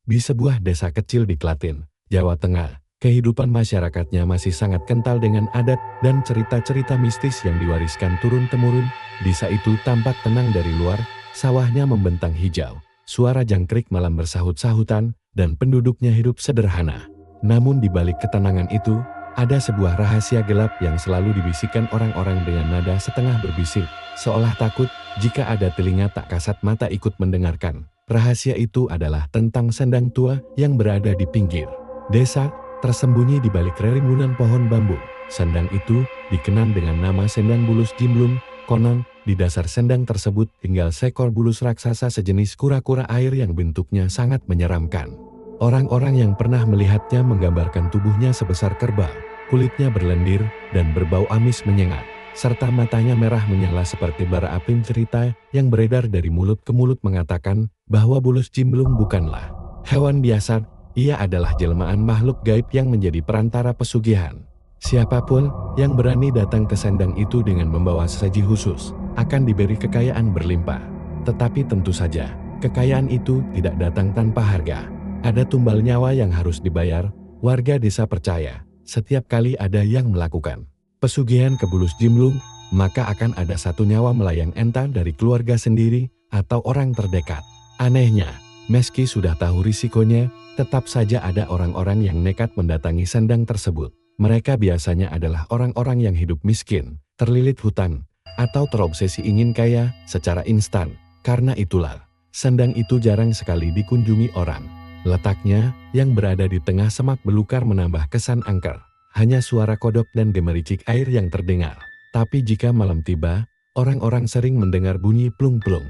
Di sebuah desa kecil di Klaten, Jawa Tengah, kehidupan masyarakatnya masih sangat kental dengan adat dan cerita-cerita mistis yang diwariskan turun-temurun. Desa itu tampak tenang dari luar, sawahnya membentang hijau, suara jangkrik malam bersahut-sahutan, dan penduduknya hidup sederhana. Namun di balik ketenangan itu, ada sebuah rahasia gelap yang selalu dibisikkan orang-orang dengan nada setengah berbisik, seolah takut jika ada telinga tak kasat mata ikut mendengarkan. Rahasia itu adalah tentang sendang tua yang berada di pinggir desa, tersembunyi di balik rerimbunan pohon bambu. Sendang itu dikenal dengan nama Sendang Bulus Jimblung. Konon, di dasar sendang tersebut tinggal seekor bulus raksasa sejenis kura-kura air yang bentuknya sangat menyeramkan. Orang-orang yang pernah melihatnya menggambarkan tubuhnya sebesar kerbau, kulitnya berlendir dan berbau amis menyengat, serta matanya merah menyala seperti bara api. Cerita yang beredar dari mulut ke mulut mengatakan bahwa Bulus Jimblung bukanlah hewan biasa, ia adalah jelmaan makhluk gaib yang menjadi perantara pesugihan. Siapapun yang berani datang ke sendang itu dengan membawa sesaji khusus, akan diberi kekayaan berlimpah. Tetapi tentu saja, kekayaan itu tidak datang tanpa harga. Ada tumbal nyawa yang harus dibayar. Warga desa percaya, setiap kali ada yang melakukan pesugihan ke Bulus Jimblung, maka akan ada satu nyawa melayang entah dari keluarga sendiri atau orang terdekat. Anehnya, meski sudah tahu risikonya, tetap saja ada orang-orang yang nekat mendatangi sendang tersebut. Mereka biasanya adalah orang-orang yang hidup miskin, terlilit hutang, atau terobsesi ingin kaya secara instan. Karena itulah, sendang itu jarang sekali dikunjungi orang. Letaknya yang berada di tengah semak belukar menambah kesan angker. Hanya suara kodok dan gemericik air yang terdengar. Tapi jika malam tiba, orang-orang sering mendengar bunyi plung-plung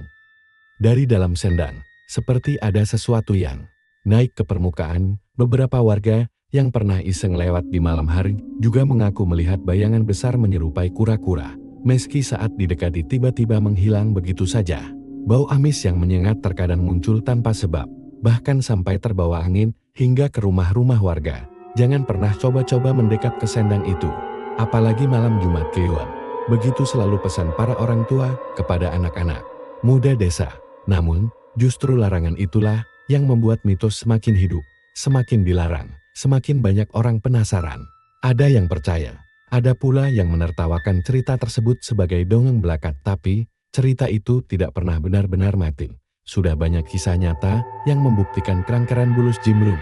dari dalam sendang, seperti ada sesuatu yang naik ke permukaan. Beberapa warga yang pernah iseng lewat di malam hari juga mengaku melihat bayangan besar menyerupai kura-kura. Meski saat didekati tiba-tiba menghilang begitu saja. Bau amis yang menyengat terkadang muncul tanpa sebab, bahkan sampai terbawa angin hingga ke rumah-rumah warga. Jangan pernah coba-coba mendekat ke sendang itu, apalagi malam Jumat Kliwon. Begitu selalu pesan para orang tua kepada anak-anak muda desa. Namun, justru larangan itulah yang membuat mitos semakin hidup, semakin dilarang, semakin banyak orang penasaran. Ada yang percaya, ada pula yang menertawakan cerita tersebut sebagai dongeng belaka, tapi cerita itu tidak pernah benar-benar mati. Sudah banyak kisah nyata yang membuktikan kerangkaran Bulus Jimblung.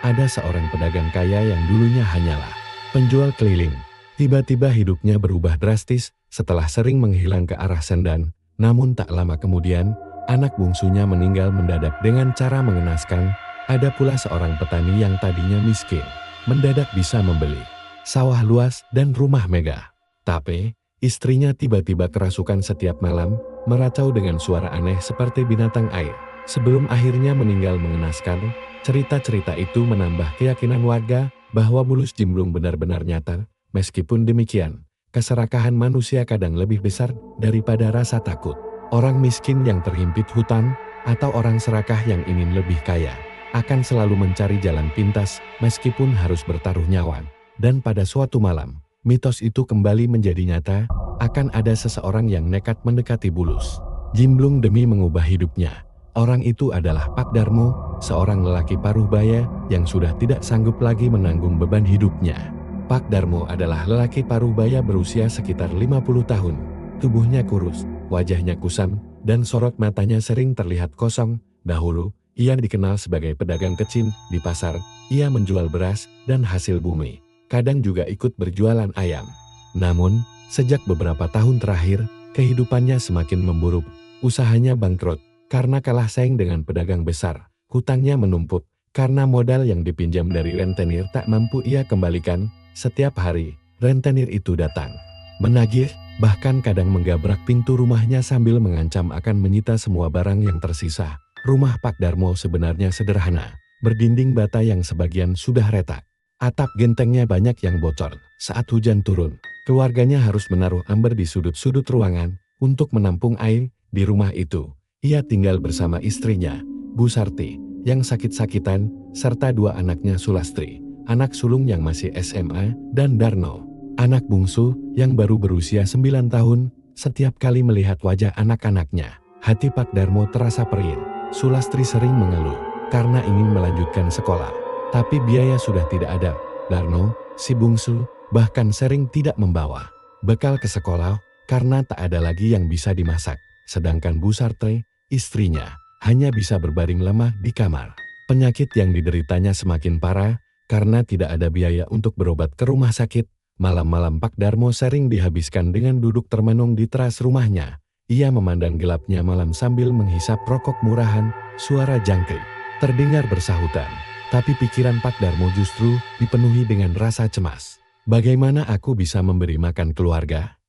Ada seorang pedagang kaya yang dulunya hanyalah penjual keliling. Tiba-tiba hidupnya berubah drastis setelah sering menghilang ke arah sendang. Namun tak lama kemudian, anak bungsunya meninggal mendadak dengan cara mengenaskan. Ada pula seorang petani yang tadinya miskin, mendadak bisa membeli sawah luas dan rumah megah. Tapi, istrinya tiba-tiba kerasukan setiap malam, meracau dengan suara aneh seperti binatang air. Sebelum akhirnya meninggal mengenaskan, cerita-cerita itu menambah keyakinan warga bahwa Bulus Jimblung benar-benar nyata. Meskipun demikian, keserakahan manusia kadang lebih besar daripada rasa takut. Orang miskin yang terhimpit hutang, atau orang serakah yang ingin lebih kaya, akan selalu mencari jalan pintas meskipun harus bertaruh nyawa. Dan pada suatu malam, mitos itu kembali menjadi nyata. Akan ada seseorang yang nekat mendekati Bulus Jimblung demi mengubah hidupnya. Orang itu adalah Pak Darmo, seorang lelaki paruh baya yang sudah tidak sanggup lagi menanggung beban hidupnya. Pak Darmo adalah lelaki paruh baya berusia sekitar 50 tahun. Tubuhnya kurus, wajahnya kusam, dan sorot matanya sering terlihat kosong. Dahulu, ia dikenal sebagai pedagang kecil di pasar. Ia menjual beras dan hasil bumi. Kadang juga ikut berjualan ayam. Namun, sejak beberapa tahun terakhir, kehidupannya semakin memburuk. Usahanya bangkrut karena kalah saing dengan pedagang besar. Hutangnya menumpuk karena modal yang dipinjam dari rentenir tak mampu ia kembalikan. Setiap hari, rentenir itu datang, menagih, bahkan kadang menggabrak pintu rumahnya sambil mengancam akan menyita semua barang yang tersisa. Rumah Pak Darmo sebenarnya sederhana, berdinding bata yang sebagian sudah retak. Atap gentengnya banyak yang bocor. Saat hujan turun, keluarganya harus menaruh ember di sudut-sudut ruangan untuk menampung air. Di rumah itu, ia tinggal bersama istrinya, Bu Sarti, yang sakit-sakitan, serta dua anaknya Sulastri, anak sulung yang masih SMA, dan Darno, anak bungsu yang baru berusia 9 tahun. Setiap kali melihat wajah anak-anaknya, hati Pak Darmo terasa perih. Sulastri sering mengeluh, karena ingin melanjutkan sekolah. Tapi biaya sudah tidak ada. Darmo, si bungsu, bahkan sering tidak membawa bekal ke sekolah karena tak ada lagi yang bisa dimasak. Sedangkan Bu Sartre, istrinya, hanya bisa berbaring lemah di kamar. Penyakit yang dideritanya semakin parah karena tidak ada biaya untuk berobat ke rumah sakit. Malam-malam Pak Darmo sering dihabiskan dengan duduk termenung di teras rumahnya. Ia memandang gelapnya malam sambil menghisap rokok murahan. Suara jangkrik terdengar bersahutan. Tapi pikiran Pak Darmo justru dipenuhi dengan rasa cemas. Bagaimana aku bisa memberi makan keluarga?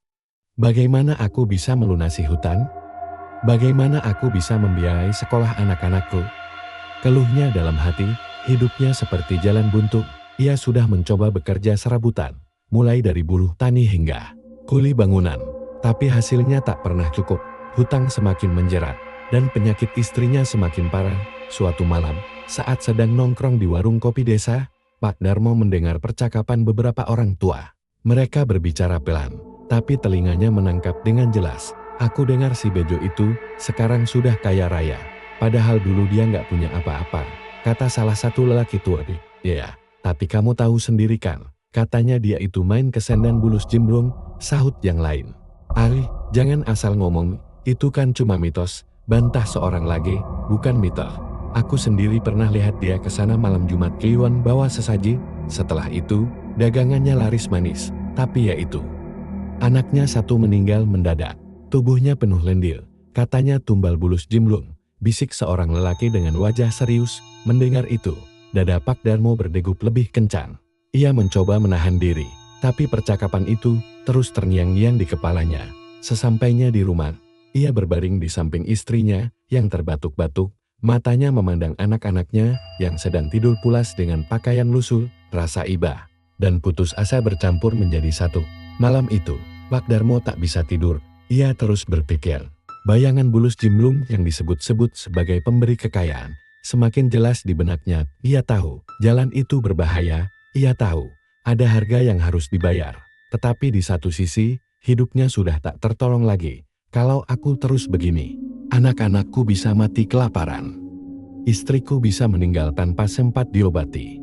Bagaimana aku bisa melunasi hutang? Bagaimana aku bisa membiayai sekolah anak-anakku? Keluhnya dalam hati, hidupnya seperti jalan buntu. Ia sudah mencoba bekerja serabutan, mulai dari buruh tani hingga kuli bangunan. Tapi hasilnya tak pernah cukup. Hutang semakin menjerat, dan penyakit istrinya semakin parah. Suatu malam, saat sedang nongkrong di warung kopi desa, Pak Darmo mendengar percakapan beberapa orang tua. Mereka berbicara pelan, tapi telinganya menangkap dengan jelas. Aku dengar si Bejo itu sekarang sudah kaya raya, padahal dulu dia nggak punya apa-apa, kata salah satu lelaki tua. Ya, tapi kamu tahu sendiri kan, katanya dia itu main kesen dan bulus jimblung, sahut yang lain. Ari, jangan asal ngomong, itu kan cuma mitos, bantah seorang lagi, bukan mitos. Aku sendiri pernah lihat dia ke sana malam Jumat Kliwon bawa sesaji. Setelah itu, dagangannya laris manis. Tapi ya itu, anaknya satu meninggal mendadak. Tubuhnya penuh lendir. Katanya tumbal bulus jimblung. Bisik seorang lelaki dengan wajah serius. Mendengar itu, dada Pak Darmo berdegup lebih kencang. Ia mencoba menahan diri. Tapi percakapan itu terus terngiang-ngiang di kepalanya. Sesampainya di rumah, ia berbaring di samping istrinya yang terbatuk-batuk. Matanya memandang anak-anaknya yang sedang tidur pulas dengan pakaian lusuh. Rasa iba dan putus asa bercampur menjadi satu. Malam itu, Pak Darmo tak bisa tidur. Ia terus berpikir. Bayangan bulus jimblung yang disebut-sebut sebagai pemberi kekayaan semakin jelas di benaknya. Ia tahu jalan itu berbahaya. Ia tahu ada harga yang harus dibayar. Tetapi di satu sisi, hidupnya sudah tak tertolong lagi. Kalau aku terus begini, anak-anakku bisa mati kelaparan. Istriku bisa meninggal tanpa sempat diobati.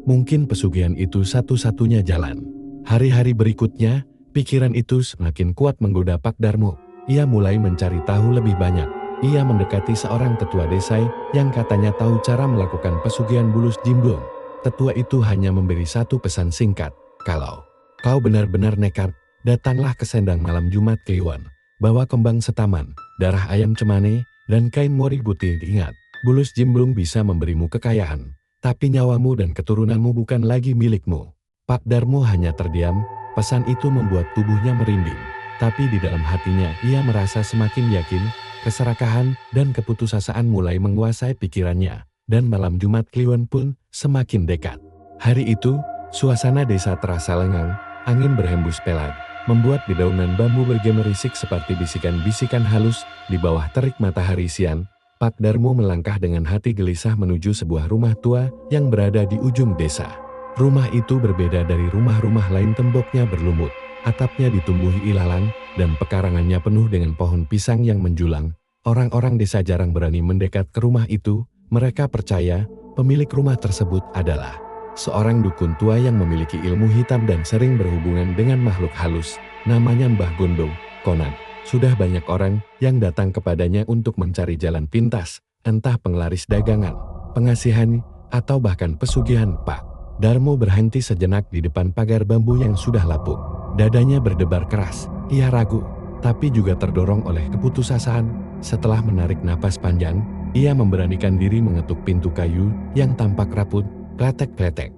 Mungkin pesugihan itu satu-satunya jalan. Hari-hari berikutnya, pikiran itu semakin kuat menggoda Pak Darmo. Ia mulai mencari tahu lebih banyak. Ia mendekati seorang tetua desa yang katanya tahu cara melakukan pesugihan bulus jimblung. Tetua itu hanya memberi satu pesan singkat. Kalau kau benar-benar nekat, datanglah ke sendang malam Jumat Kliwon. Bawa kembang setaman, darah ayam cemane, dan kain mori putih. Ingat, bulus jimblung bisa memberimu kekayaan, tapi nyawamu dan keturunanmu bukan lagi milikmu. Pak Darmo hanya terdiam. Pesan itu membuat tubuhnya merinding. Tapi di dalam hatinya ia merasa semakin yakin. Keserakahan dan keputusasaan mulai menguasai pikirannya. Dan malam Jumat Kliwon pun semakin dekat. Hari itu, suasana desa terasa lengang. Angin berhembus pelat, membuat dedaunan bambu bergemerisik seperti bisikan-bisikan halus. Di bawah terik matahari siang, Pak Darmo melangkah dengan hati gelisah menuju sebuah rumah tua yang berada di ujung desa. Rumah itu berbeda dari rumah-rumah lain. Temboknya berlumut, atapnya ditumbuhi ilalang, dan pekarangannya penuh dengan pohon pisang yang menjulang. Orang-orang desa jarang berani mendekat ke rumah itu. Mereka percaya pemilik rumah tersebut adalah seorang dukun tua yang memiliki ilmu hitam dan sering berhubungan dengan makhluk halus. Namanya Mbah Gondo. Konon, sudah banyak orang yang datang kepadanya untuk mencari jalan pintas, entah penglaris dagangan, pengasihan, atau bahkan pesugihan. Pak Darmo berhenti sejenak di depan pagar bambu yang sudah lapuk. Dadanya berdebar keras. Ia ragu, tapi juga terdorong oleh keputusasaan. Setelah menarik napas panjang, ia memberanikan diri mengetuk pintu kayu yang tampak rapuh. Kletek-kletek.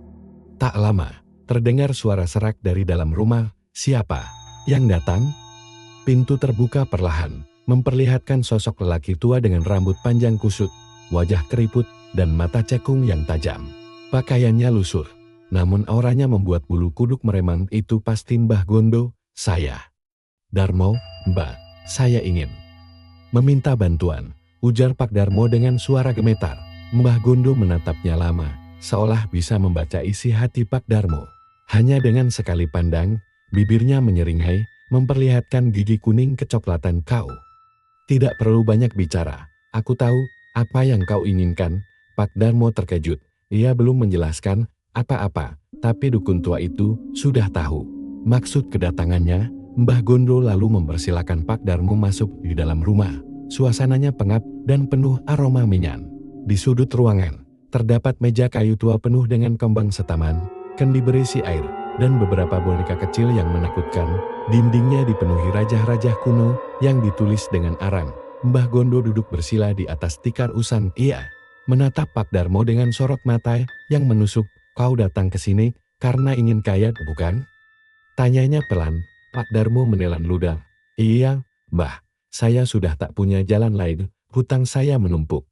Tak lama, terdengar suara serak dari dalam rumah. Siapa yang datang? Pintu terbuka perlahan, memperlihatkan sosok lelaki tua dengan rambut panjang kusut, wajah keriput, dan mata cekung yang tajam. Pakaiannya lusuh, namun auranya membuat bulu kuduk meremang. Itu pasti Mbah Gondo. Saya Darmo, Mbak. Saya ingin meminta bantuan, ujar Pak Darmo dengan suara gemetar. Mbah Gondo menatapnya lama, seolah bisa membaca isi hati Pak Darmo. Hanya dengan sekali pandang, bibirnya menyeringai, memperlihatkan gigi kuning kecoklatan. Kau tidak perlu banyak bicara. Aku tahu apa yang kau inginkan. Pak Darmo terkejut. Ia belum menjelaskan apa-apa, tapi dukun tua itu sudah tahu maksud kedatangannya. Mbah Gondo lalu mempersilakan Pak Darmo masuk di dalam rumah. Suasananya pengap dan penuh aroma minyan. Di sudut ruangan, terdapat meja kayu tua penuh dengan kembang setaman, kendi berisi air, dan beberapa boneka kecil yang menakutkan. Dindingnya dipenuhi rajah-rajah kuno yang ditulis dengan arang. Mbah Gondo duduk bersila di atas tikar usang. Ia menatap Pak Darmo dengan sorot mata yang menusuk. Kau datang ke sini karena ingin kaya, bukan? Tanyanya pelan. Pak Darmo menelan ludah. Iya, Mbah. Saya sudah tak punya jalan lain. Hutang saya menumpuk.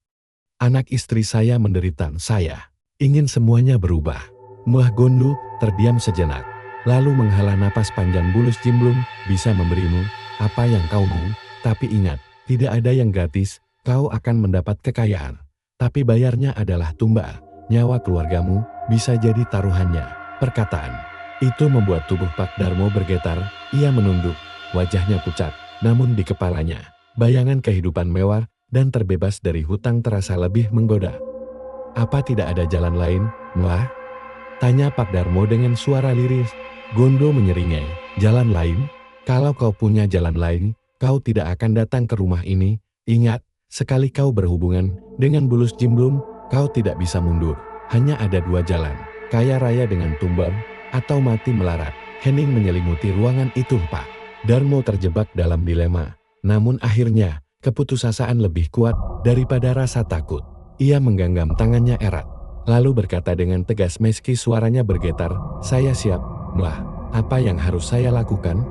Anak istri saya menderita. Saya ingin semuanya berubah. Mbah Gondo terdiam sejenak, lalu menghela napas panjang. Bulus Jimblung bisa memberimu apa yang kau mau, tapi ingat, tidak ada yang gratis. Kau akan mendapat kekayaan, tapi bayarnya adalah tumbal. Nyawa keluargamu bisa jadi taruhannya. Perkataan itu membuat tubuh Pak Darmo bergetar. Ia menunduk, wajahnya pucat, namun di kepalanya, bayangan kehidupan mewah dan terbebas dari hutang terasa lebih menggoda. Apa tidak ada jalan lain, Mbah? Tanya Pak Darmo dengan suara liris. Gondo menyeringai. Jalan lain? Kalau kau punya jalan lain, kau tidak akan datang ke rumah ini. Ingat, sekali kau berhubungan dengan Bulus Jimblung, kau tidak bisa mundur. Hanya ada dua jalan, kaya raya dengan tumbal, atau mati melarat. Hening menyelimuti ruangan itu. Pak Darmo terjebak dalam dilema. Namun akhirnya, keputusasaan lebih kuat daripada rasa takut. Ia menggenggam tangannya erat, lalu berkata dengan tegas meski suaranya bergetar, saya siap, Mbah. Apa yang harus saya lakukan?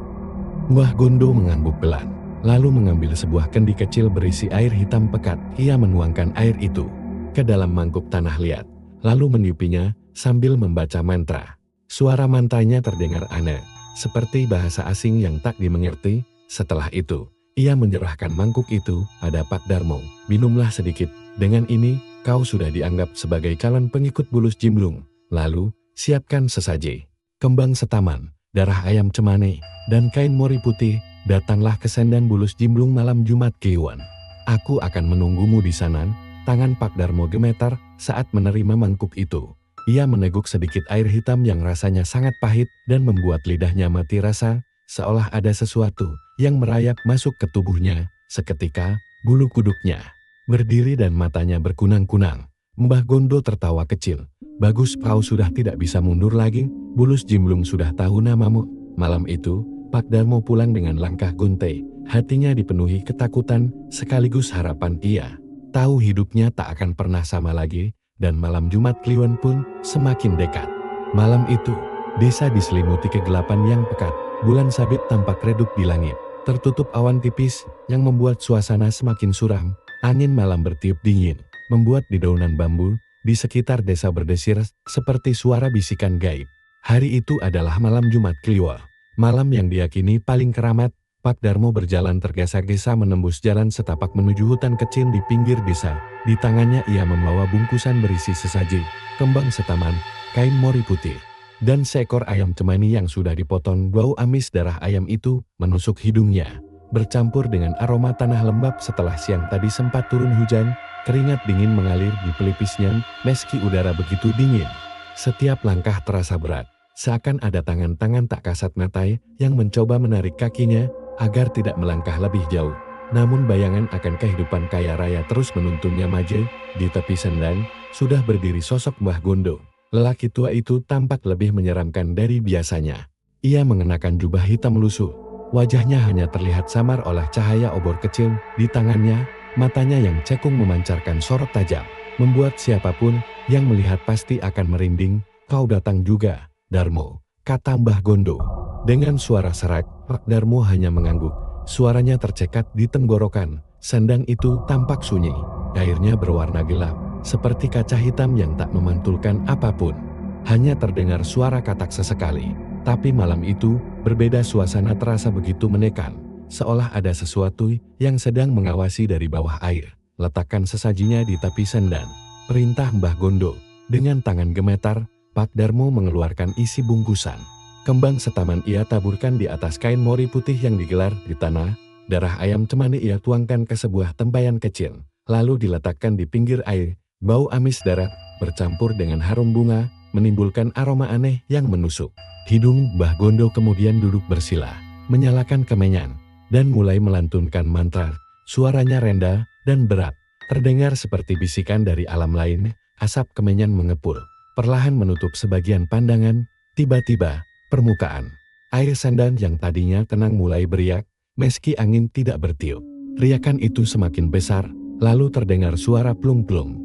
Mbah Gondo mengangguk pelan, lalu mengambil sebuah kendi kecil berisi air hitam pekat. Ia menuangkan air itu ke dalam mangkuk tanah liat, lalu meniupinya sambil membaca mantra. Suara mantranya terdengar aneh, seperti bahasa asing yang tak dimengerti. Setelah itu, ia menyerahkan mangkuk itu pada Pak Darmo. Minumlah sedikit, dengan ini kau sudah dianggap sebagai calon pengikut Bulus Jimblung. Lalu, siapkan sesaji, kembang setaman, darah ayam cemane, dan kain mori putih. Datanglah ke sendang Bulus Jimblung malam Jumat Kliwon. Aku akan menunggumu di sana. Tangan Pak Darmo gemetar saat menerima mangkuk itu. Ia meneguk sedikit air hitam yang rasanya sangat pahit dan membuat lidahnya mati rasa, seolah ada sesuatu yang merayap masuk ke tubuhnya. Seketika, bulu kuduknya berdiri dan matanya berkunang-kunang. Mbah Gondo tertawa kecil. Bagus, kau sudah tidak bisa mundur lagi. Bulus Jimblung sudah tahu namamu. Malam itu, Pak Darmo pulang dengan langkah guntai. Hatinya dipenuhi ketakutan sekaligus harapan. Ia tahu hidupnya tak akan pernah sama lagi. Dan malam Jumat Kliwon pun semakin dekat. Malam itu, desa diselimuti kegelapan yang pekat. Bulan sabit tampak redup di langit, tertutup awan tipis yang membuat suasana semakin suram. Angin malam bertiup dingin, membuat dedaunan bambu di sekitar desa berdesir seperti suara bisikan gaib. Hari itu adalah malam Jumat Kliwon, malam yang diyakini paling keramat. Pak Darmo berjalan tergesa-gesa menembus jalan setapak menuju hutan kecil di pinggir desa. Di tangannya ia membawa bungkusan berisi sesaji, kembang setaman, kain mori putih, dan seekor ayam cemani yang sudah dipotong. Bau amis darah ayam itu menusuk hidungnya, bercampur dengan aroma tanah lembab. Setelah siang tadi sempat turun hujan, keringat dingin mengalir di pelipisnya meski udara begitu dingin. Setiap langkah terasa berat, seakan ada tangan-tangan tak kasat mata yang mencoba menarik kakinya agar tidak melangkah lebih jauh. Namun bayangan akan kehidupan kaya raya terus menuntunnya maju. Di tepi sendang, sudah berdiri sosok Mbah Gondo. Lelaki tua itu tampak lebih menyeramkan dari biasanya. Ia mengenakan jubah hitam lusuh. Wajahnya hanya terlihat samar oleh cahaya obor kecil di tangannya. Matanya yang cekung memancarkan sorot tajam, membuat siapapun yang melihat pasti akan merinding. Kau datang juga, Darmo, kata Mbah Gondo. Dengan suara serak, Pak Darmo hanya mengangguk. Suaranya tercekat di tenggorokan. Sendang itu tampak sunyi. Airnya berwarna gelap, seperti kaca hitam yang tak memantulkan apapun. Hanya terdengar suara katak sesekali. Tapi malam itu, berbeda. Suasana terasa begitu menekan, seolah ada sesuatu yang sedang mengawasi dari bawah air. Letakkan sesajinya di tepi sendang, perintah Mbah Gondo. Dengan tangan gemetar, Pak Darmo mengeluarkan isi bungkusan. Kembang setaman ia taburkan di atas kain mori putih yang digelar di tanah. Darah ayam cemani ia tuangkan ke sebuah tempayan kecil, lalu diletakkan di pinggir air. Bau amis darat bercampur dengan harum bunga, menimbulkan aroma aneh yang menusuk. Hidung Mbah Gondo kemudian duduk bersila, menyalakan kemenyan, dan mulai melantunkan mantra. Suaranya rendah dan berat, terdengar seperti bisikan dari alam lain. Asap kemenyan mengepul, perlahan menutup sebagian pandangan. Tiba-tiba, permukaan air Sendan yang tadinya tenang mulai beriak, meski angin tidak bertiup. Riakan itu semakin besar, lalu terdengar suara plung-plung.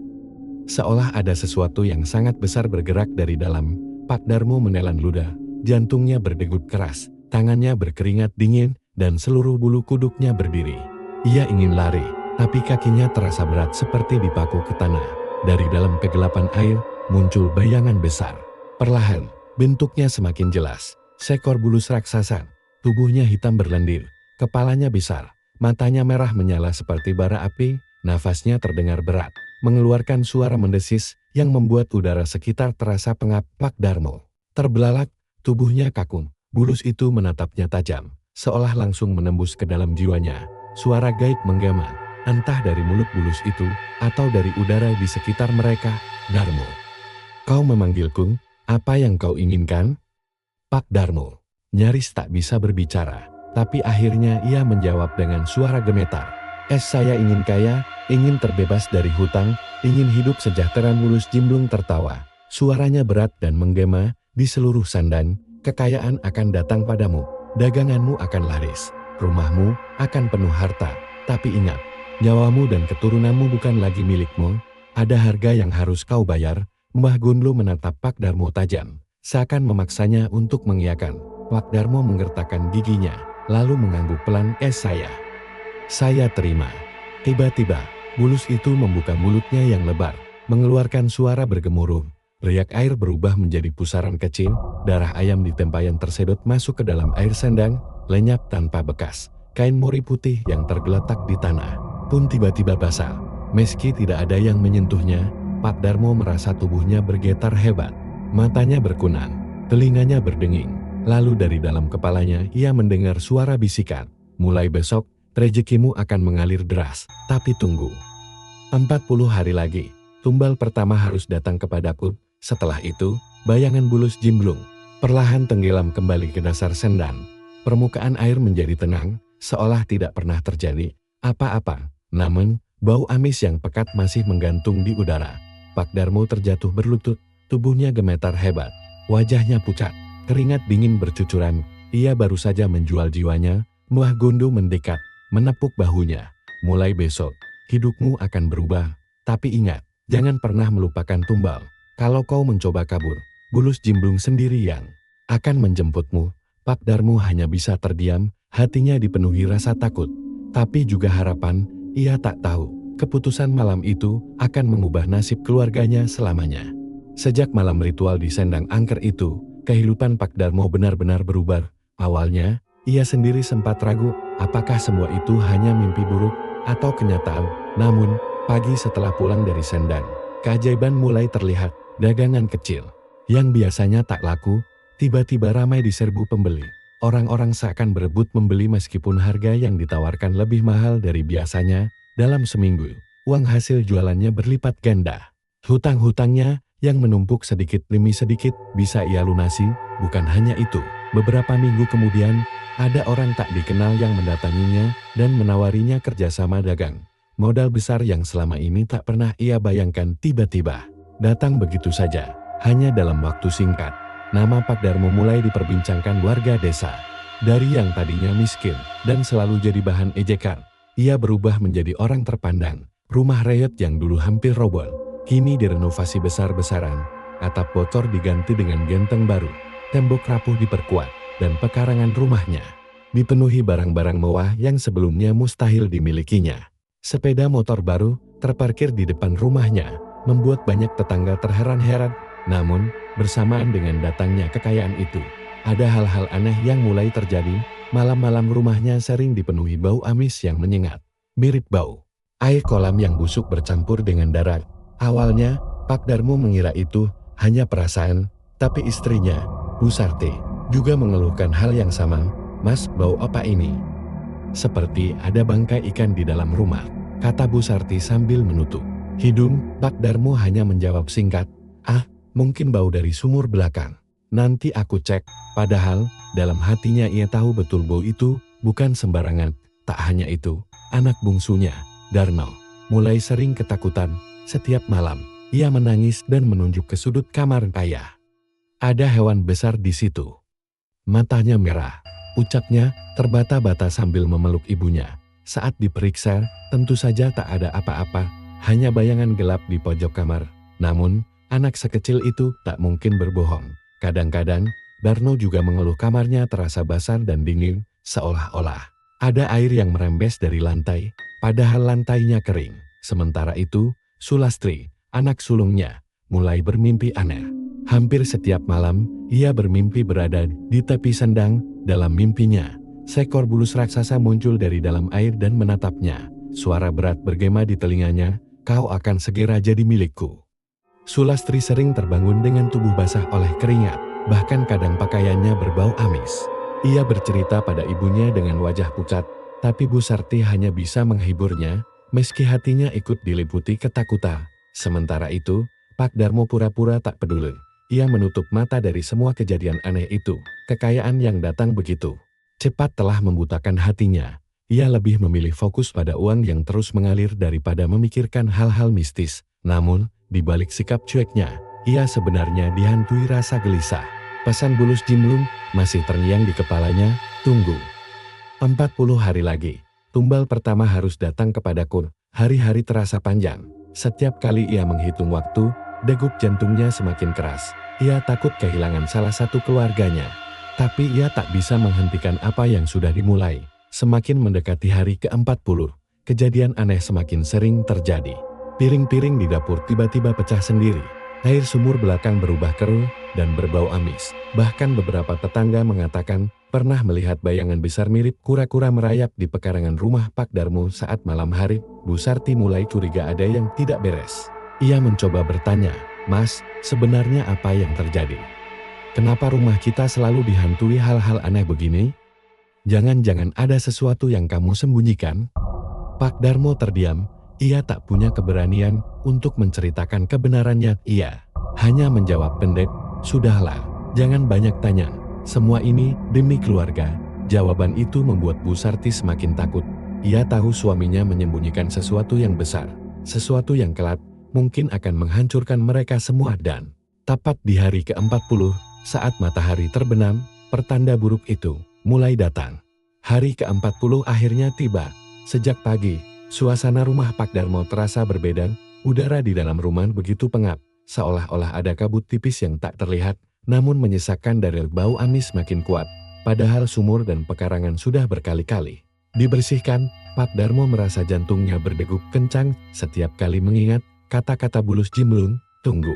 Seolah ada sesuatu yang sangat besar bergerak dari dalam. Pak Darmo menelan ludah, jantungnya berdegup keras, tangannya berkeringat dingin, dan seluruh bulu kuduknya berdiri. Ia ingin lari, tapi kakinya terasa berat seperti dipaku ke tanah. Dari dalam kegelapan air, muncul bayangan besar. Perlahan, bentuknya semakin jelas. Seekor bulus raksasa, tubuhnya hitam berlendir, kepalanya besar, matanya merah menyala seperti bara api, nafasnya terdengar berat, mengeluarkan suara mendesis yang membuat udara sekitar terasa pengap. Pak Darmo terbelalak, tubuhnya kaku. Bulus itu menatapnya tajam, seolah langsung menembus ke dalam jiwanya. Suara gaib menggema, entah dari mulut bulus itu atau dari udara di sekitar mereka. Darmo, kau memanggilku, apa yang kau inginkan? Pak Darmo nyaris tak bisa berbicara, tapi akhirnya ia menjawab dengan suara gemetar. Saya ingin kaya, ingin terbebas dari hutang, ingin hidup sejahtera. Bulus Jimblung tertawa. Suaranya berat dan menggema, di seluruh Sandan, kekayaan akan datang padamu, daganganmu akan laris, rumahmu akan penuh harta. Tapi ingat, nyawamu dan keturunanmu bukan lagi milikmu, ada harga yang harus kau bayar. Mbah Gondo menatap Pak Darmo tajam, seakan memaksanya untuk mengiyakan. Pak Darmo menggertakkan giginya, lalu mengangguk pelan. Saya terima. Tiba-tiba, bulus itu membuka mulutnya yang lebar, mengeluarkan suara bergemuruh. Riak air berubah menjadi pusaran kecil, darah ayam di tempayan tersedot masuk ke dalam air sendang, lenyap tanpa bekas. Kain mori putih yang tergeletak di tanah pun tiba-tiba basah. Meski tidak ada yang menyentuhnya, Pak Darmo merasa tubuhnya bergetar hebat. Matanya berkunang, telinganya berdenging. Lalu dari dalam kepalanya ia mendengar suara bisikan. Mulai besok, rezekimu akan mengalir deras. Tapi tunggu. 40 hari lagi, tumbal pertama harus datang kepadaku. Setelah itu, bayangan bulus Jimblung perlahan tenggelam kembali ke dasar Sendan. Permukaan air menjadi tenang, seolah tidak pernah terjadi apa-apa. Namun, bau amis yang pekat masih menggantung di udara. Pak Darmo terjatuh berlutut, tubuhnya gemetar hebat, wajahnya pucat, keringat dingin bercucuran. Ia baru saja menjual jiwanya. Mbah Gondo mendekat, menepuk bahunya. Mulai besok, hidupmu akan berubah. Tapi ingat, jangan pernah melupakan tumbal. Kalau kau mencoba kabur, bulus Jimblung sendiri yang akan menjemputmu. Pak Darmo hanya bisa terdiam, hatinya dipenuhi rasa takut, tapi juga harapan. Ia tak tahu, keputusan malam itu akan mengubah nasib keluarganya selamanya. Sejak malam ritual di Sendang Angker itu, kehidupan Pak Darmo benar-benar berubah. Awalnya, ia sendiri sempat ragu, apakah semua itu hanya mimpi buruk atau kenyataan. Namun, pagi setelah pulang dari Sendang, keajaiban mulai terlihat. Dagangan kecil yang biasanya tak laku, tiba-tiba ramai diserbu pembeli. Orang-orang seakan berebut membeli meskipun harga yang ditawarkan lebih mahal dari biasanya. Dalam seminggu, uang hasil jualannya berlipat ganda. Hutang-hutangnya yang menumpuk sedikit demi sedikit bisa ia lunasi. Bukan hanya itu, beberapa minggu kemudian, ada orang tak dikenal yang mendatanginya dan menawarinya kerjasama dagang. Modal besar yang selama ini tak pernah ia bayangkan tiba-tiba datang begitu saja. Hanya dalam waktu singkat, nama Pak Darmo mulai diperbincangkan warga desa. Dari yang tadinya miskin dan selalu jadi bahan ejekan, ia berubah menjadi orang terpandang. Rumah rakyat yang dulu hampir roboh, kini direnovasi besar-besaran. Atap bocor diganti dengan genteng baru, tembok rapuh diperkuat, dan pekarangan rumahnya dipenuhi barang-barang mewah yang sebelumnya mustahil dimilikinya. Sepeda motor baru terparkir di depan rumahnya, membuat banyak tetangga terheran-heran. Namun, bersamaan dengan datangnya kekayaan itu, ada hal-hal aneh yang mulai terjadi. Malam-malam rumahnya sering dipenuhi bau amis yang menyengat, mirip bau air kolam yang busuk bercampur dengan darah. Awalnya, Pak Darmo mengira itu hanya perasaan, tapi istrinya, Bu Sarti, juga mengeluhkan hal yang sama. "Mas, bau apa ini?" "Seperti ada bangkai ikan di dalam rumah," kata Bu Sarti sambil menutup Hidung Pak Darmo hanya menjawab singkat, "Ah, mungkin bau dari sumur belakang. Nanti aku cek." Padahal, dalam hatinya ia tahu betul bau itu bukan sembarangan. Tak hanya itu, anak bungsunya, Darno, mulai sering ketakutan. Setiap malam, ia menangis dan menunjuk ke sudut kamar ayah. Ada hewan besar di situ. Matanya merah, ucapnya terbata-bata sambil memeluk ibunya. Saat diperiksa, tentu saja tak ada apa-apa, hanya bayangan gelap di pojok kamar. Namun, anak sekecil itu tak mungkin berbohong. Kadang-kadang, Darno juga mengeluh kamarnya terasa basah dan dingin, seolah-olah ada air yang merembes dari lantai, padahal lantainya kering. Sementara itu, Sulastri, anak sulungnya, mulai bermimpi aneh. Hampir setiap malam, ia bermimpi berada di tepi sendang. Dalam mimpinya, seekor bulus raksasa muncul dari dalam air dan menatapnya. Suara berat bergema di telinganya, "Kau akan segera jadi milikku." Sulastri sering terbangun dengan tubuh basah oleh keringat, bahkan kadang pakaiannya berbau amis. Ia bercerita pada ibunya dengan wajah pucat, tapi Bu Sarti hanya bisa menghiburnya, meski hatinya ikut diliputi ketakutan. Sementara itu, Pak Darmo pura-pura tak peduli. Ia menutup mata dari semua kejadian aneh itu. Kekayaan yang datang begitu cepat telah membutakan hatinya. Ia lebih memilih fokus pada uang yang terus mengalir daripada memikirkan hal-hal mistis. Namun, di balik sikap cueknya, ia sebenarnya dihantui rasa gelisah. Pesan bulus Jimlung masih terngiang di kepalanya, "Tunggu. 40 hari lagi. Tumbal pertama harus datang kepadaku." Hari-hari terasa panjang. Setiap kali ia menghitung waktu, degup jantungnya semakin keras. Ia takut kehilangan salah satu keluarganya. Tapi ia tak bisa menghentikan apa yang sudah dimulai. Semakin mendekati hari ke-40, kejadian aneh semakin sering terjadi. Piring-piring di dapur tiba-tiba pecah sendiri. Air sumur belakang berubah keruh dan berbau amis. Bahkan beberapa tetangga mengatakan pernah melihat bayangan besar mirip kura-kura merayap di pekarangan rumah Pak Darmo saat malam hari. Bu Sarti mulai curiga ada yang tidak beres. Ia mencoba bertanya, "Mas, sebenarnya apa yang terjadi? Kenapa rumah kita selalu dihantui hal-hal aneh begini? Jangan-jangan ada sesuatu yang kamu sembunyikan?" Pak Darmo terdiam. Ia tak punya keberanian untuk menceritakan kebenarannya. Ia hanya menjawab pendek, "Sudahlah, jangan banyak tanya. Semua ini demi keluarga." Jawaban itu membuat Bu Sarti semakin takut. Ia tahu suaminya menyembunyikan sesuatu yang besar, sesuatu yang kelak mungkin akan menghancurkan mereka semua. Dan tepat di hari ke-40, saat matahari terbenam, pertanda buruk itu mulai datang. Hari ke-40 akhirnya tiba. Sejak pagi, suasana rumah Pak Darmo terasa berbeda. Udara di dalam rumah begitu pengap, seolah-olah ada kabut tipis yang tak terlihat, namun menyesakkan dari bau amis makin kuat. Padahal sumur dan pekarangan sudah berkali-kali dibersihkan. Pak Darmo merasa jantungnya berdegup kencang setiap kali mengingat kata-kata bulus Jimlung, "Tunggu.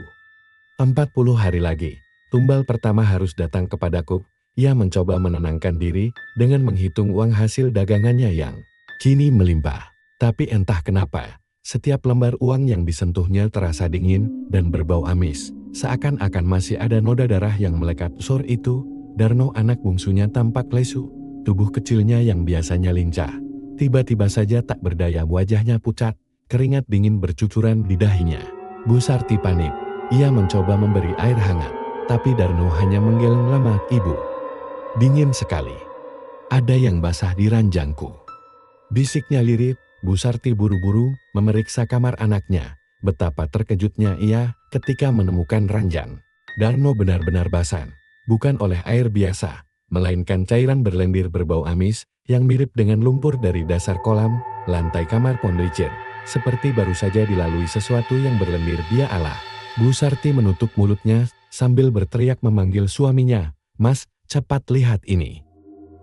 40 hari lagi. Tumbal pertama harus datang kepadaku." Ia mencoba menenangkan diri dengan menghitung uang hasil dagangannya yang kini melimpah. Tapi entah kenapa, setiap lembar uang yang disentuhnya terasa dingin dan berbau amis. Seakan-akan masih ada noda darah yang melekat. Sore itu, Darno anak bungsunya tampak lesu. Tubuh kecilnya yang biasanya lincah, tiba-tiba saja tak berdaya. Wajahnya pucat, keringat dingin bercucuran di dahinya. Bu Sarti panik. Ia mencoba memberi air hangat, tapi Darno hanya menggeleng lama. "Ibu, dingin sekali. Ada yang basah di ranjangku," bisiknya lirih. Bu Sarti buru-buru memeriksa kamar anaknya. Betapa terkejutnya ia ketika menemukan ranjang Darno benar-benar basah, bukan oleh air biasa, melainkan cairan berlendir berbau amis yang mirip dengan lumpur dari dasar kolam. Lantai kamar pun licin, seperti baru saja dilalui sesuatu yang berlendir. "Dia Allah." Bu Sarti menutup mulutnya sambil berteriak memanggil suaminya, "Mas, cepat lihat ini."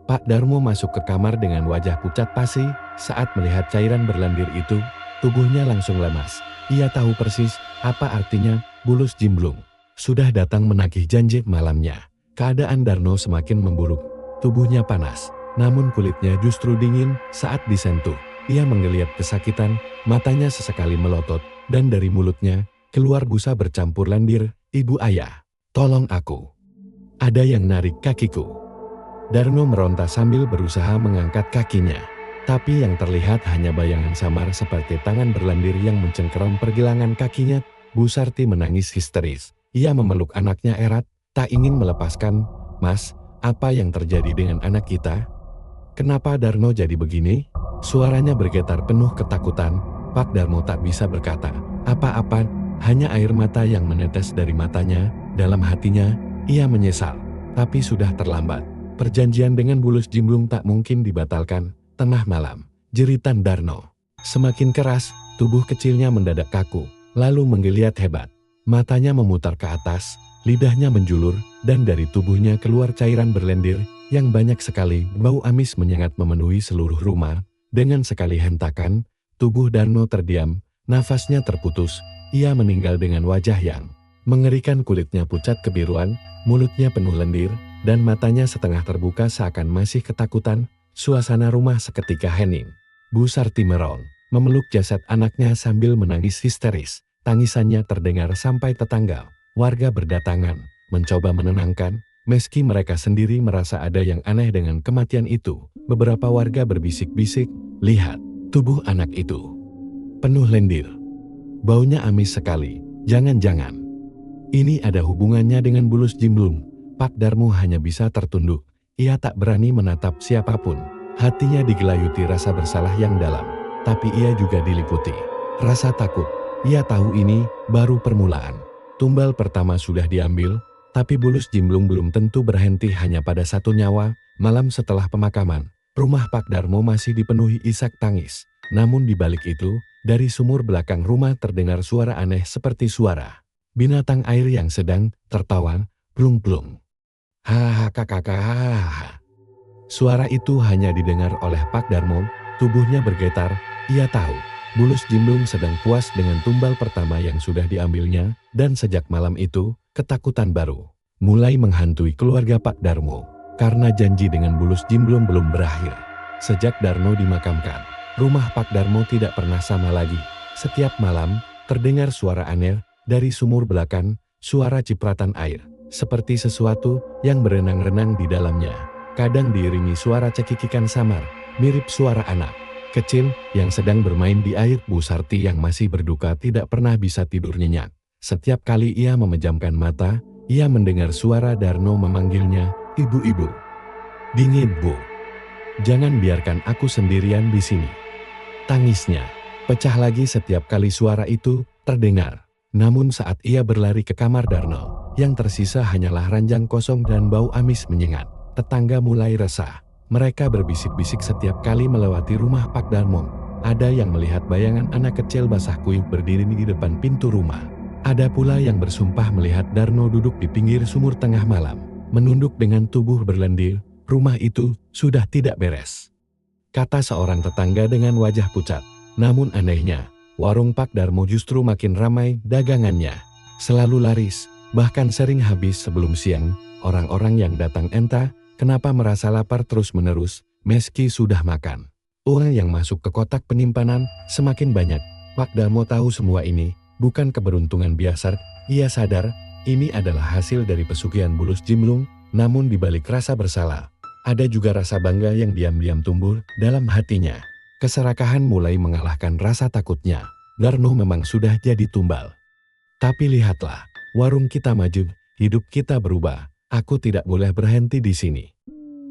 Pak Darmo masuk ke kamar dengan wajah pucat pasi. Saat melihat cairan berlendir itu, tubuhnya langsung lemas. Ia tahu persis apa artinya bulus Jimlung sudah datang menagih janji malamnya. Keadaan Darno semakin memburuk. Tubuhnya panas, namun kulitnya justru dingin saat disentuh. Ia menggeliat kesakitan, matanya sesekali melotot, dan dari mulutnya keluar busa bercampur lendir. "Ibu, ayah, tolong aku. Ada yang narik kakiku." Darno meronta sambil berusaha mengangkat kakinya. Tapi yang terlihat hanya bayangan samar seperti tangan berlendir yang mencengkeram pergelangan kakinya. Bu Sarti menangis histeris. Ia memeluk anaknya erat, tak ingin melepaskan. "Mas, apa yang terjadi dengan anak kita? Kenapa Darno jadi begini?" Suaranya bergetar penuh ketakutan. Pak Darmo tak bisa berkata apa-apa, hanya air mata yang menetes dari matanya. Dalam hatinya, ia menyesal. Tapi sudah terlambat. Perjanjian dengan Bulus Jimblung tak mungkin dibatalkan. Tengah malam, jeritan Darno semakin keras, tubuh kecilnya mendadak kaku, lalu menggeliat hebat. Matanya memutar ke atas, lidahnya menjulur, dan dari tubuhnya keluar cairan berlendir yang banyak sekali. Bau amis menyengat memenuhi seluruh rumah. Dengan sekali hentakan, tubuh Darno terdiam, nafasnya terputus. Ia meninggal dengan wajah yang mengerikan, kulitnya pucat kebiruan, mulutnya penuh lendir, dan matanya setengah terbuka seakan masih ketakutan. Suasana rumah seketika hening. Bu Sarti merong, memeluk jasad anaknya sambil menangis histeris. Tangisannya terdengar sampai tetangga. Warga berdatangan, mencoba menenangkan, meski mereka sendiri merasa ada yang aneh dengan kematian itu. Beberapa warga berbisik-bisik, "Lihat, tubuh anak itu penuh lendir. Baunya amis sekali. Jangan-jangan ini ada hubungannya dengan Bulus Jimblung." Pak Darmo hanya bisa tertunduk. Ia tak berani menatap siapapun. Hatinya digelayuti rasa bersalah yang dalam. Tapi ia juga diliputi rasa takut. Ia tahu ini baru permulaan. Tumbal pertama sudah diambil, tapi Bulus Jimblung belum tentu berhenti hanya pada satu nyawa. Malam setelah pemakaman, rumah Pak Darmo masih dipenuhi isak tangis. Namun di balik itu, dari sumur belakang rumah terdengar suara aneh seperti suara binatang air yang sedang tertawa, plung-plung. "Hahaha kakak. Suara itu hanya didengar oleh Pak Darmo, tubuhnya bergetar. Ia tahu, Bulus Jimblung sedang puas dengan tumbal pertama yang sudah diambilnya, dan sejak malam itu, ketakutan baru mulai menghantui keluarga Pak Darmo, karena janji dengan Bulus Jimblung belum berakhir. Sejak Darno dimakamkan, rumah Pak Darmo tidak pernah sama lagi. Setiap malam, terdengar suara aneh dari sumur belakang, suara cipratan air, seperti sesuatu yang berenang-renang di dalamnya. Kadang diiringi suara cekikikan samar, mirip suara anak kecil yang sedang bermain di air. Bu Sarti yang masih berduka tidak pernah bisa tidur nyenyak. Setiap kali ia memejamkan mata, ia mendengar suara Darno memanggilnya, "Ibu-ibu." "Dingin, Bu. Jangan biarkan aku sendirian di sini." Tangisnya pecah lagi setiap kali suara itu terdengar. Namun saat ia berlari ke kamar Darno, yang tersisa hanyalah ranjang kosong dan bau amis menyengat. Tetangga mulai resah. Mereka berbisik-bisik setiap kali melewati rumah Pak Darmo. Ada yang melihat bayangan anak kecil basah kuyup berdiri di depan pintu rumah. Ada pula yang bersumpah melihat Darno duduk di pinggir sumur tengah malam, menunduk dengan tubuh berlendir. Rumah itu sudah tidak beres, kata seorang tetangga dengan wajah pucat. Namun anehnya, warung Pak Darmo justru makin ramai dagangannya. Selalu laris, bahkan sering habis sebelum siang. Orang-orang yang datang entah kenapa merasa lapar terus-menerus, meski sudah makan. Uang yang masuk ke kotak penyimpanan semakin banyak. Pak Darmo tahu semua ini bukan keberuntungan biasa. Ia sadar, ini adalah hasil dari pesugihan Bulus Jimblung. Namun di balik rasa bersalah, ada juga rasa bangga yang diam-diam tumbuh dalam hatinya. Keserakahan mulai mengalahkan rasa takutnya. Darno memang sudah jadi tumbal. Tapi lihatlah, warung kita maju, hidup kita berubah. Aku tidak boleh berhenti di sini,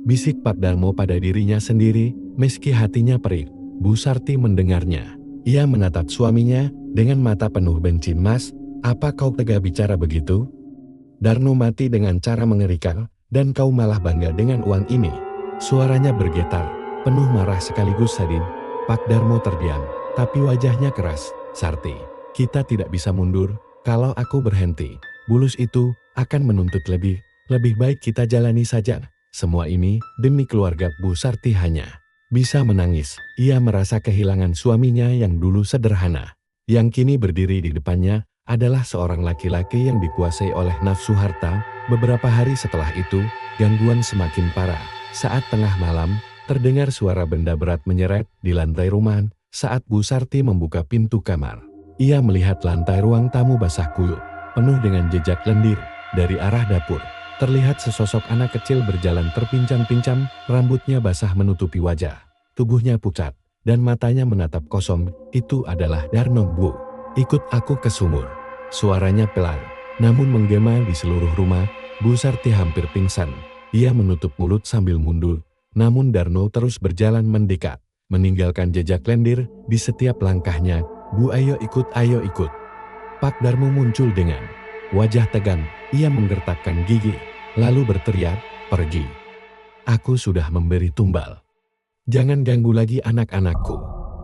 bisik Pak Darmo pada dirinya sendiri, meski hatinya perih. Bu Sarti mendengarnya. Ia menatap suaminya dengan mata penuh benci. "Mas, apa kau tega bicara begitu? Darno mati dengan cara mengerikan, dan kau malah bangga dengan uang ini." Suaranya bergetar, penuh marah sekaligus sedih. Pak Darmo terdiam, tapi wajahnya keras. "Sarti, kita tidak bisa mundur. Kalau aku berhenti, Bulus itu akan menuntut lebih baik kita jalani saja. Semua ini demi keluarga." Bu Sarti hanya bisa menangis. Ia merasa kehilangan suaminya yang dulu sederhana, yang kini berdiri di depannya, adalah seorang laki-laki yang dikuasai oleh nafsu harta. Beberapa hari setelah itu, gangguan semakin parah. Saat tengah malam, terdengar suara benda berat menyeret di lantai rumah. Saat Bu Sarti membuka pintu kamar, ia melihat lantai ruang tamu basah kuyup, penuh dengan jejak lendir. Dari arah dapur, terlihat sesosok anak kecil berjalan terpincang-pincang, rambutnya basah menutupi wajah. tubuhnya pucat, dan matanya menatap kosong. Itu adalah Darno, Bu. Ikut aku ke sumur. Suaranya pelan, namun menggema di seluruh rumah. Bu Sarti hampir pingsan. Ia menutup mulut sambil mundur, namun Darno terus berjalan mendekat, meninggalkan jejak lendir di setiap langkahnya. Bu, ayo ikut, ayo ikut. Pak Darmo muncul dengan wajah tegang. Ia menggertakkan gigi, lalu berteriak, pergi. Aku sudah memberi tumbal. Jangan ganggu lagi anak-anakku.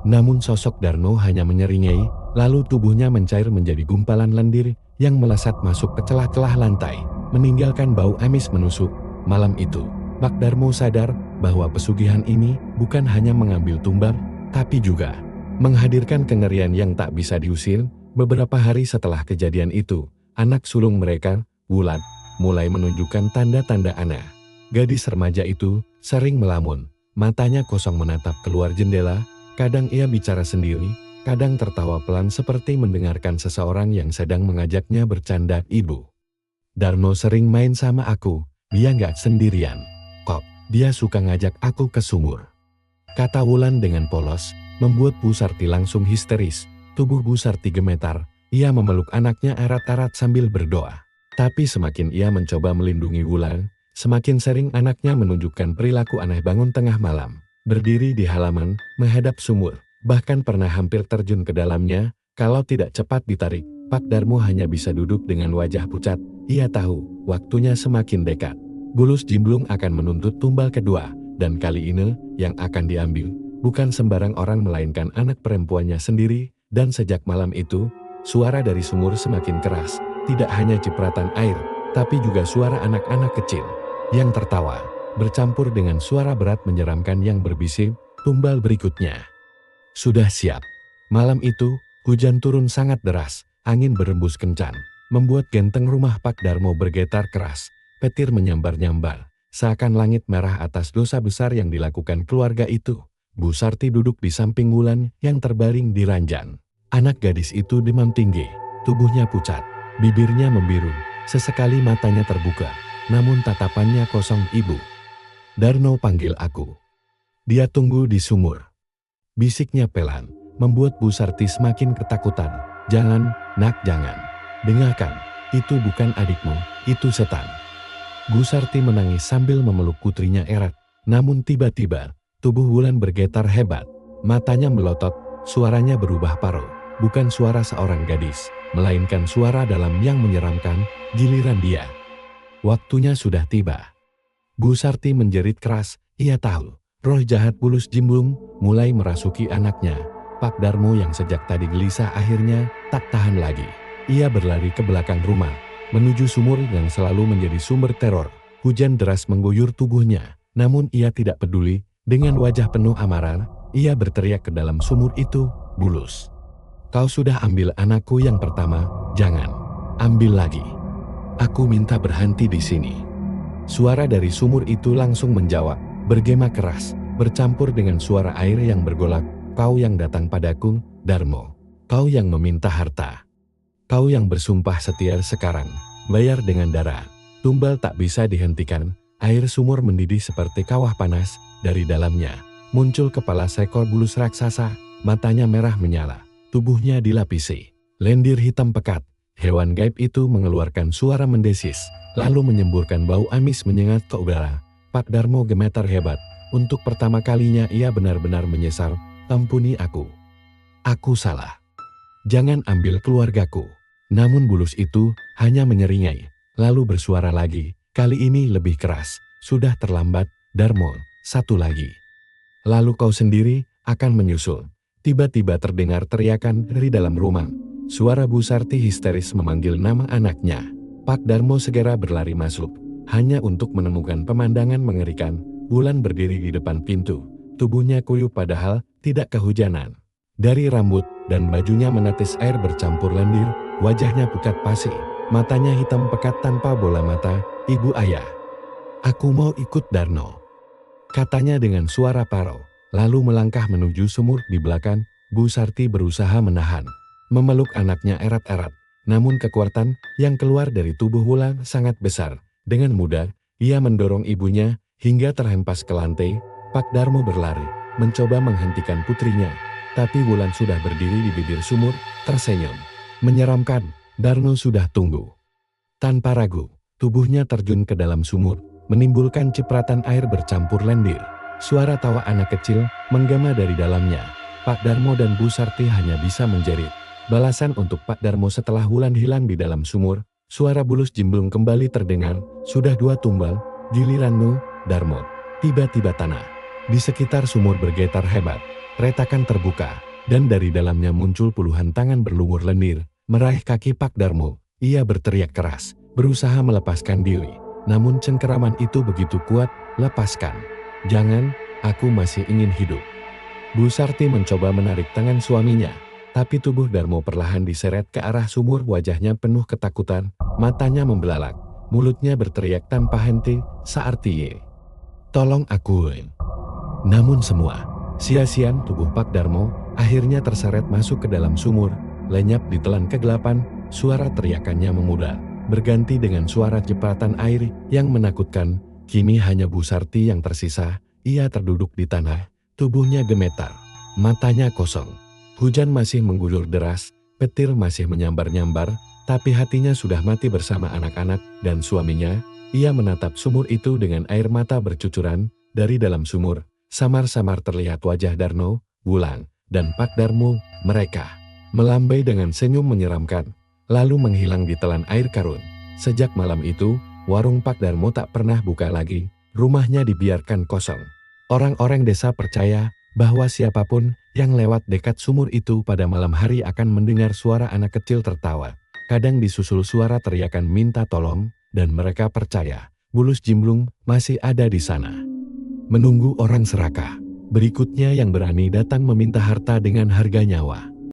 Namun sosok Darno hanya menyeringai, lalu tubuhnya mencair menjadi gumpalan lendir yang melesat masuk ke celah-celah lantai, meninggalkan bau amis menusuk. Malam itu, Pak Darmo sadar bahwa pesugihan ini bukan hanya mengambil tumbal, tapi juga menghadirkan kengerian yang tak bisa diusir. Beberapa hari setelah kejadian itu, anak sulung mereka, Wulan, mulai menunjukkan tanda-tanda aneh. Gadis remaja itu sering melamun, matanya kosong menatap keluar jendela. Kadang ia bicara sendiri, kadang tertawa pelan seperti mendengarkan seseorang yang sedang mengajaknya bercanda. Ibu Darno sering main sama aku, dia nggak sendirian. Kok, dia suka ngajak aku ke sumur, kata Wulan dengan polos, membuat Bu Sarti langsung histeris. Tubuh Bu Sarti gemetar, ia memeluk anaknya erat-erat sambil berdoa. Tapi semakin ia mencoba melindungi Wulan, semakin sering anaknya menunjukkan perilaku aneh. Bangun tengah malam, berdiri di halaman, menghadap sumur, bahkan pernah hampir terjun ke dalamnya. Kalau tidak cepat ditarik, Pak Darmo hanya bisa duduk dengan wajah pucat. Ia tahu, waktunya semakin dekat. Bulus Jimblung akan menuntut tumbal kedua, dan kali ini, yang akan diambil, bukan sembarang orang melainkan anak perempuannya sendiri. Dan sejak malam itu, suara dari sumur semakin keras, tidak hanya cipratan air, tapi juga suara anak-anak kecil yang tertawa, bercampur dengan suara berat menyeramkan yang berbisik, tumbal berikutnya sudah siap. Malam itu, hujan turun sangat deras, angin berembus kencang, membuat genteng rumah Pak Darmo bergetar keras. Petir menyambar-nyambar, seakan langit merah atas dosa besar yang dilakukan keluarga itu. Bu Sarti duduk di samping Wulan yang terbaring di ranjang. Anak gadis itu demam tinggi, tubuhnya pucat, bibirnya membiru, sesekali matanya terbuka, namun tatapannya kosong. Ibu Darno panggil aku. Dia tunggu di sumur. Bisiknya pelan, membuat Bu Sarti semakin ketakutan. Jangan, nak, jangan. Dengarkan, itu bukan adikmu, itu setan. Bu Sarti menangis sambil memeluk putrinya erat, namun tiba-tiba, tubuh Wulan bergetar hebat, matanya melotot, suaranya berubah parau. Bukan suara seorang gadis, melainkan suara dalam yang menyeramkan. Giliran dia. Waktunya sudah tiba. Bu Sarti menjerit keras, ia tahu, roh jahat Bulus Jimblung mulai merasuki anaknya. Pak Darmo yang sejak tadi gelisah akhirnya tak tahan lagi. Ia berlari ke belakang rumah, menuju sumur yang selalu menjadi sumber teror. Hujan deras mengguyur tubuhnya, namun ia tidak peduli. Dengan wajah penuh amarah, ia berteriak ke dalam sumur itu, Bulus, kau sudah ambil anakku yang pertama, jangan ambil lagi. Aku minta berhenti di sini. Suara dari sumur itu langsung menjawab, bergema keras, bercampur dengan suara air yang bergolak. Kau yang datang padaku, Darmo. Kau yang meminta harta. Kau yang bersumpah setia sekarang, bayar dengan darah. Tumbal tak bisa dihentikan. Air sumur mendidih seperti kawah panas. Dari dalamnya, muncul kepala seekor bulus raksasa, matanya merah menyala, tubuhnya dilapisi lendir hitam pekat. Hewan gaib itu mengeluarkan suara mendesis, lalu menyemburkan bau amis menyengat ke udara. Pak Darmo gemetar hebat. Untuk pertama kalinya ia benar-benar menyesal. Ampuni aku. Aku salah. Jangan ambil keluargaku. Namun bulus itu hanya menyeringai, lalu bersuara lagi, kali ini lebih keras. Sudah terlambat, Darmo. Satu lagi. Lalu kau sendiri akan menyusul. Tiba-tiba terdengar teriakan dari dalam rumah. Suara Bu Sarti histeris memanggil nama anaknya. Pak Darmo segera berlari masuk, hanya untuk menemukan pemandangan mengerikan. Wulan berdiri di depan pintu. Tubuhnya kuyup padahal tidak kehujanan. Dari rambut dan bajunya menetes air bercampur lendir. Wajahnya pucat pasi. Matanya hitam pekat tanpa bola mata. Ibu, ayah. Aku mau ikut Darno, katanya dengan suara parau, lalu melangkah menuju sumur di belakang. Bu Sarti berusaha menahan, memeluk anaknya erat-erat, namun kekuatan yang keluar dari tubuh Wulan sangat besar. Dengan mudah, ia mendorong ibunya hingga terhempas ke lantai. Pak Darmo berlari, mencoba menghentikan putrinya. Tapi Wulan sudah berdiri di bibir sumur, tersenyum. Menyeramkan, Darno sudah tunggu. Tanpa ragu, tubuhnya terjun ke dalam sumur, menimbulkan cipratan air bercampur lendir. Suara tawa anak kecil menggema dari dalamnya. Pak Darmo dan Bu Sarti hanya bisa menjerit. Balasan untuk Pak Darmo setelah Wulan hilang di dalam sumur, suara bulus Jimblung kembali terdengar. Sudah 2 tumbal, giliranmu, Darmo. Tiba-tiba tanah di sekitar sumur bergetar hebat. Retakan terbuka, dan dari dalamnya muncul puluhan tangan berlumur lendir, meraih kaki Pak Darmo. Ia berteriak keras, berusaha melepaskan diri. Namun cengkeraman itu begitu kuat, lepaskan. Jangan, aku masih ingin hidup. Bu Sarti mencoba menarik tangan suaminya, tapi tubuh Darmo perlahan diseret ke arah sumur. Wajahnya penuh ketakutan, matanya membelalak, mulutnya berteriak tanpa henti, Saarti, tolong aku. Namun semua sia-sian. Tubuh Pak Darmo akhirnya terseret masuk ke dalam sumur, lenyap ditelan kegelapan. Suara teriakannya memudar, berganti dengan suara jepatan air yang menakutkan. Kini hanya Bu Sarti yang tersisa. Ia terduduk di tanah, tubuhnya gemetar, matanya kosong. Hujan masih mengguyur deras, petir masih menyambar-nyambar, tapi hatinya sudah mati bersama anak-anak dan suaminya. Ia menatap sumur itu dengan air mata bercucuran. Dari dalam sumur, samar-samar terlihat wajah Darno, Wulan, dan Pak Darmo. Mereka melambai dengan senyum menyeramkan, lalu menghilang di telan air karun. Sejak malam itu, warung Pak Darmo tak pernah buka lagi, rumahnya dibiarkan kosong. Orang-orang desa percaya bahwa siapapun yang lewat dekat sumur itu pada malam hari akan mendengar suara anak kecil tertawa. Kadang disusul suara teriakan minta tolong, dan mereka percaya bulus Jimblung masih ada di sana, menunggu orang serakah berikutnya yang berani datang meminta harta dengan harga nyawa.